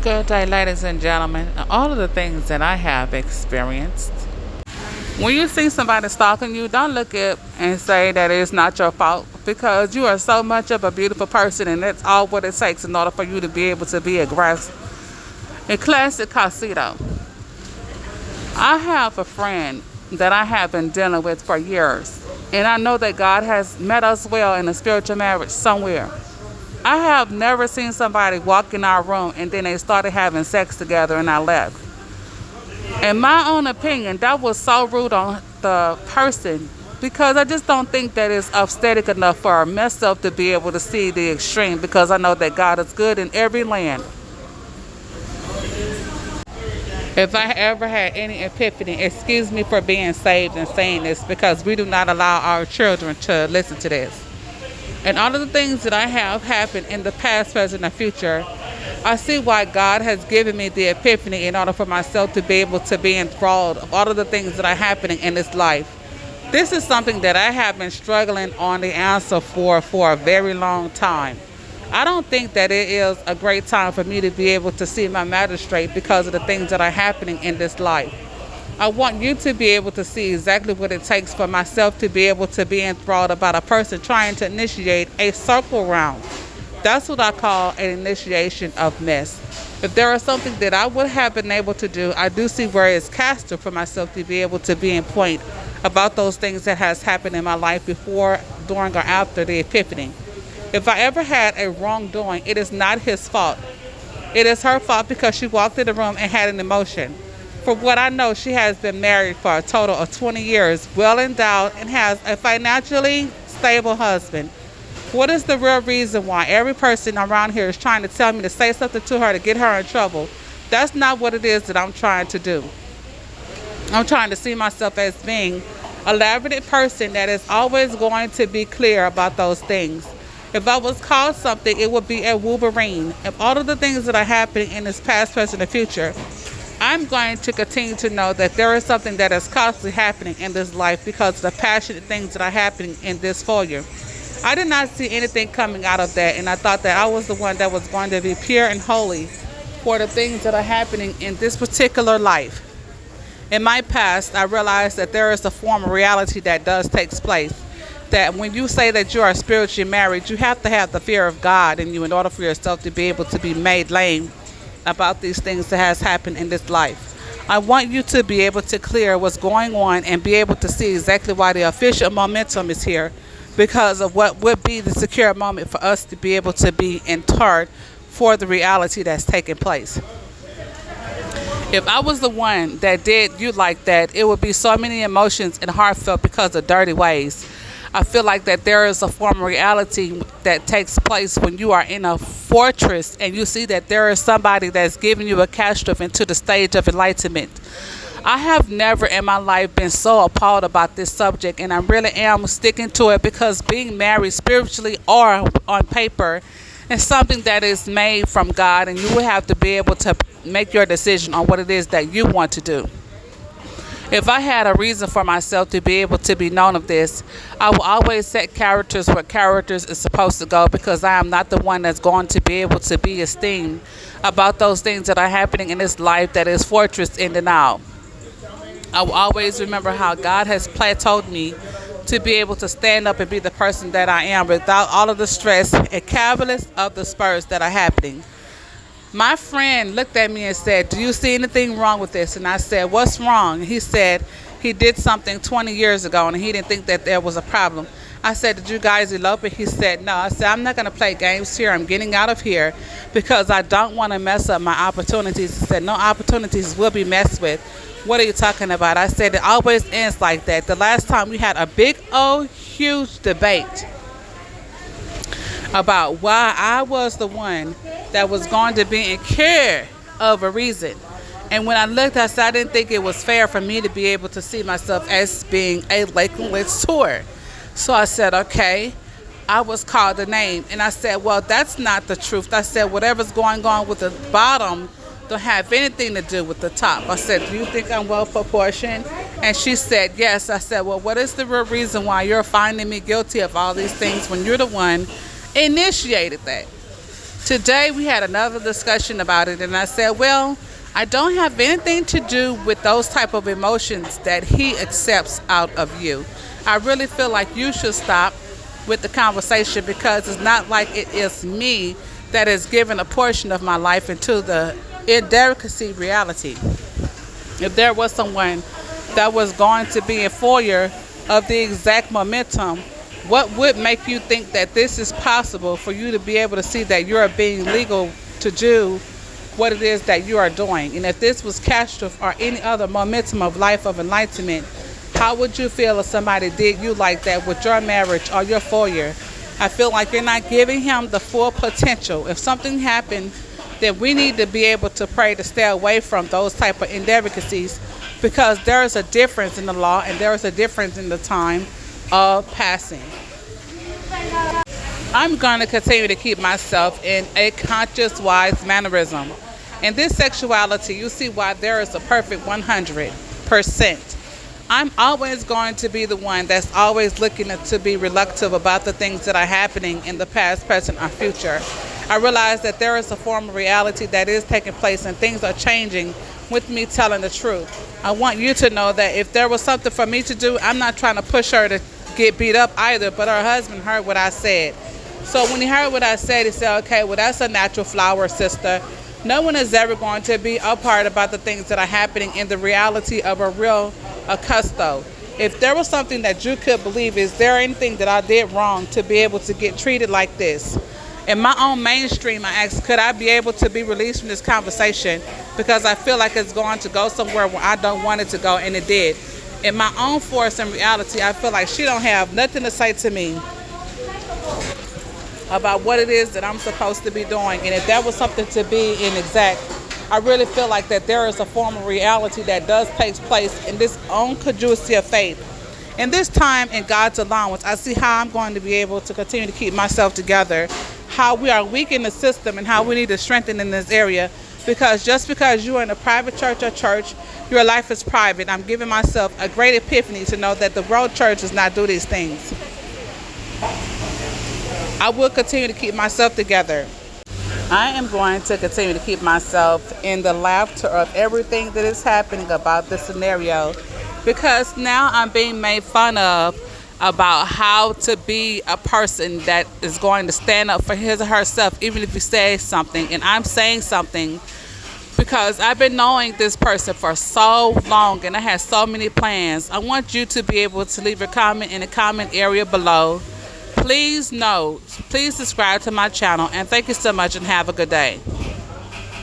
Good day, ladies and gentlemen. All of the things that I have experienced. When you see somebody stalking you, don't look up and say that it's not your fault because you are so much of a beautiful person, and that's all what it takes in order for you to be able to be aggressive. In classic Casido, I have a friend that I have been dealing with for years, and I know that God has met us well in a spiritual marriage somewhere. I have never seen somebody walk in our room and then they started having sex together and I left. In my own opinion, that was so rude on the person because I just don't think that it's aesthetic enough for myself to be able to see the extreme because I know that God is good in every land. If I ever had any epiphany, excuse me for being saved and saying this because we do not allow our children to listen to this. And all of the things that I have happened in the past, present, and future, I see why God has given me the epiphany in order for myself to be able to be enthralled of all of the things that are happening in this life. This is something that I have been struggling on the answer for a very long time. I don't think that it is a great time for me to be able to see my matter straight because of the things that are happening in this life. I want you to be able to see exactly what it takes for myself to be able to be enthralled about a person trying to initiate a circle round. That's what I call an initiation of mess. If there is something that I would have been able to do, I do see where it's caster for myself to be able to be in point about those things that has happened in my life before, during, or after the epiphany. If I ever had a wrongdoing, it is not his fault. It is her fault because she walked in the room and had an emotion. For what I know, she has been married for a total of 20 years, well endowed, and has a financially stable husband. What is the real reason why every person around here is trying to tell me to say something to her to get her in trouble? That's not what it is that I'm trying to do. I'm trying to see myself as being a elaborate person that is always going to be clear about those things. If I was called something, it would be a Wolverine. If all of the things that are happening in this past, present, and future, I'm going to continue to know that there is something that is constantly happening in this life because of the passionate things that are happening in this foyer. I did not see anything coming out of that, and I thought that I was the one that was going to be pure and holy for the things that are happening in this particular life. In my past, I realized that there is a form of reality that does take place. That when you say that you are spiritually married, you have to have the fear of God in you in order for yourself to be able to be made lame about these things that has happened in this life. I want you to be able to clear what's going on and be able to see exactly why the official momentum is here because of what would be the secure moment for us to be able to be interred for the reality that's taking place. If I was the one that did you like that, it would be so many emotions and heartfelt because of dirty ways. I feel like that there is a form of reality that takes place when you are in a fortress and you see that there is somebody that's giving you a catastrophe into the stage of enlightenment. I have never in my life been so appalled about this subject, and I really am sticking to it because being married spiritually or on paper is something that is made from God, and you will have to be able to make your decision on what it is that you want to do. If I had a reason for myself to be able to be known of this, I will always set characters where characters is supposed to go because I am not the one that's going to be able to be esteemed about those things that are happening in this life that is fortress in the now. I will always remember how God has plateaued me to be able to stand up and be the person that I am without all of the stress and cavilous of the spurs that are happening. My friend looked at me and said, "Do you see anything wrong with this?" And I said, "What's wrong?" And he said he did something 20 years ago and he didn't think that there was a problem. I said, "Did you guys elope?" And he said, "No." I said, "I'm not going to play games here. I'm getting out of here because I don't want to mess up my opportunities." He said, "No opportunities will be messed with." "What are you talking about?" I said, "It always ends like that. The last time we had a big old huge debate about why I was the one that was going to be in care of a reason. And when I looked, I said I didn't think it was fair for me to be able to see myself as being a Lakeland tour. So I said, okay, I was called a name. And I said, well, that's not the truth. I said, whatever's going on with the bottom don't have anything to do with the top. I said, do you think I'm well proportioned? And she said, yes. I said, well, what is the real reason why you're finding me guilty of all these things when you're the one initiated that? Today we had another discussion about it, and I said, well, I don't have anything to do with those type of emotions that he accepts out of you. I really feel like you should stop with the conversation, because it's not like it is me that is giving a portion of my life into the indelicacy reality. If there was someone that was going to be a foyer of the exact momentum, what would make you think that this is possible for you to be able to see that you're being legal to do what it is that you are doing? And if this was Castro or any other momentum of life of enlightenment, how would you feel if somebody did you like that with your marriage or your foyer? I feel like you're not giving him the full potential. If something happened, then we need to be able to pray to stay away from those type of indelicacies, because there is a difference in the law and there is a difference in the time of passing. I'm going to continue to keep myself in a conscious, wise mannerism. In this sexuality, you see why there is a perfect 100%. I'm always going to be the one that's always looking to be reluctant about the things that are happening in the past, present, or future. I realize that there is a form of reality that is taking place and things are changing with me telling the truth. I want you to know that if there was something for me to do, I'm not trying to push her to get beat up either, but her husband heard what I said. So when he heard what I said, he said, okay, well, that's a natural flower, sister. No one is ever going to be apart about the things that are happening in the reality of a real custo. If there was something that you could believe, is there anything that I did wrong to be able to get treated like this? In my own mainstream, I asked, could I be able to be released from this conversation? Because I feel like it's going to go somewhere where I don't want it to go, and it did. In my own force and reality, I feel like she don't have nothing to say to me about what it is that I'm supposed to be doing. And if that was something to be in exact, I really feel like that there is a form of reality that does take place in this own conjugacy of faith. In this time, in God's allowance, I see how I'm going to be able to continue to keep myself together, how we are weak in the system and how we need to strengthen in this area. Because just because you're in a private church or church, your life is private. I'm giving myself a great epiphany to know that the world church does not do these things. I will continue to keep myself together. I am going to continue to keep myself in the laughter of everything that is happening about this scenario, because now I'm being made fun of about how to be a person that is going to stand up for his or herself, even if you say something. And I'm saying something because I've been knowing this person for so long and I had so many plans. I want you to be able to leave a comment in the comment area below. Please subscribe to my channel, and thank you so much and have a good day.